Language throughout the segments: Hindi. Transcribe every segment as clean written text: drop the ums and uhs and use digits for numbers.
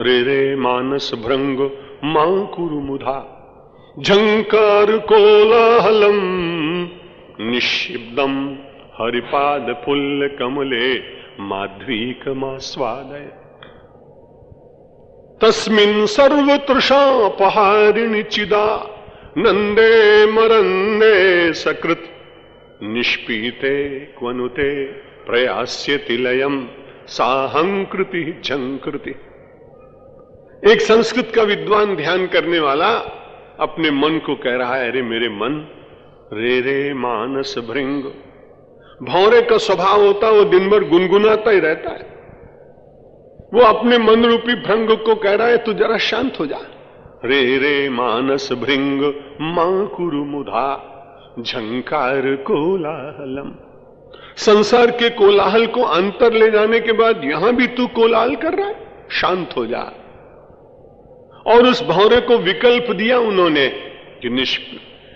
रे रे मानस भृंग मां कुरु मुधा झंकार कोलाहलम निशिब्दम हरिपाद फुल्ल कमले माध्वीकमास्वादय तस्मिन् सर्वतृषापहारिणि चिदा नंदे मरंदे सकृत निष्पीते क्वनुते प्रयास्यति लयम साहंकृति झंकृति। एक संस्कृत का विद्वान ध्यान करने वाला अपने मन को कह रहा है, अरे मेरे मन, रे रे मानस भृंग। भौरे का स्वभाव होता है वो दिन भर गुनगुनाता ही रहता है। वो अपने मन रूपी भृंग को कह रहा है, तू जरा शांत हो जा। रे रे मानस भृंग मां कुरु मुधा झंकार कोलाहलम। संसार के कोलाहल को अंतर ले जाने के बाद यहां भी तू कोलाहल कर रहा है, शांत हो जा। और उस भौरे को विकल्प दिया उन्होंने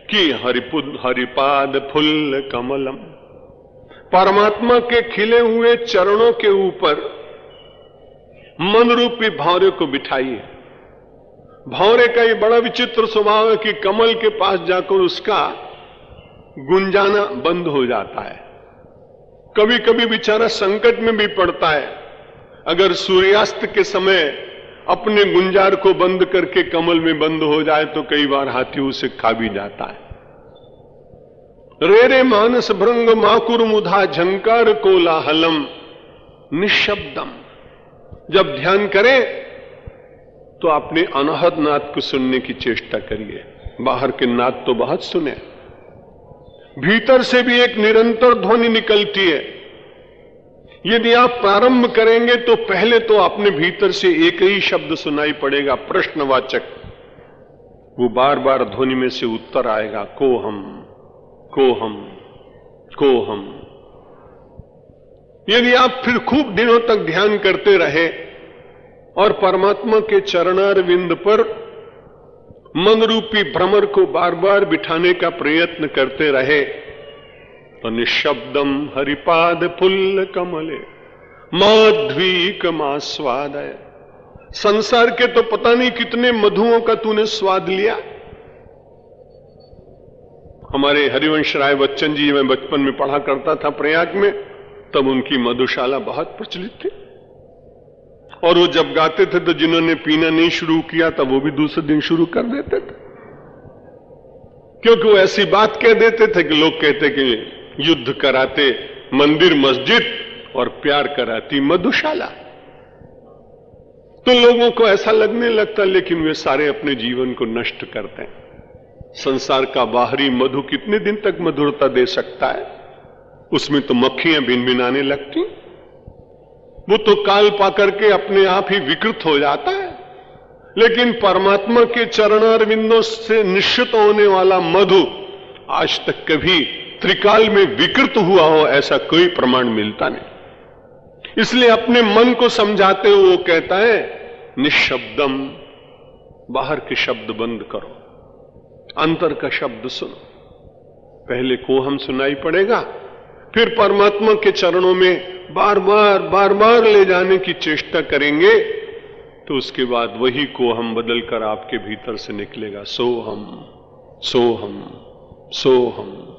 कि हरिपाद फुल्ल कमलम, परमात्मा के खिले हुए चरणों के ऊपर मन रूपी भौरे को बिठाइए। भौरे का ये बड़ा विचित्र स्वभाव है कि कमल के पास जाकर उसका गुंजाना बंद हो जाता है। कभी कभी बेचारा संकट में भी पड़ता है। अगर सूर्यास्त के समय अपने गुंजार को बंद करके कमल में बंद हो जाए तो कई बार हाथी उसे खा भी जाता है। रे रे मानस भृंग माकुर मुधा झंकार कोलाहलम निशब्दम। जब ध्यान करें तो अपने अनाहत नाद को सुनने की चेष्टा करिए। बाहर के नाद तो बहुत सुने, भीतर से भी एक निरंतर ध्वनि निकलती है। यदि आप प्रारंभ करेंगे तो पहले तो अपने भीतर से एक ही शब्द सुनाई पड़ेगा, प्रश्नवाचक। वो बार बार ध्वनि में से उत्तर आएगा, कोहम कोहम कोहम। यदि आप फिर खूब दिनों तक ध्यान करते रहे और परमात्मा के चरणारविंद पर मन रूपी भ्रमर को बार बार बिठाने का प्रयत्न करते रहे तो निशब्दम हरिपाद फुल्ल कमले माध्वीकमास्वादय। संसार के तो पता नहीं कितने मधुओं का तूने स्वाद लिया। हमारे हरिवंश राय बच्चन जी, मैं बचपन में पढ़ा करता था प्रयाग में, तब उनकी मधुशाला बहुत प्रचलित थी। और वो जब गाते थे तो जिन्होंने पीना नहीं शुरू किया तब वो भी दूसरे दिन शुरू कर देते थे, क्योंकि वो ऐसी बात कह देते थे कि लोग कहते कि युद्ध कराते मंदिर मस्जिद और प्यार कराती मधुशाला। तो लोगों को ऐसा लगने लगता, लेकिन वे सारे अपने जीवन को नष्ट करते हैं। संसार का बाहरी मधु कितने दिन तक मधुरता दे सकता है? उसमें तो मक्खियां भिनभिनाने लगती, वो तो काल पाकर के अपने आप ही विकृत हो जाता है। लेकिन परमात्मा के चरणारविंदों से निश्चित होने वाला मधु आज तक कभी त्रिकाल में विकृत हुआ हो ऐसा कोई प्रमाण मिलता नहीं। इसलिए अपने मन को समझाते हुए वो कहता है, निशब्दम, बाहर के शब्द बंद करो, अंतर का शब्द सुनो। पहले कोहम सुनाई पड़ेगा, फिर परमात्मा के चरणों में बार बार ले जाने की चेष्टा करेंगे तो उसके बाद वही कोहम बदलकर आपके भीतर से निकलेगा, सोहम सोहम सोहम।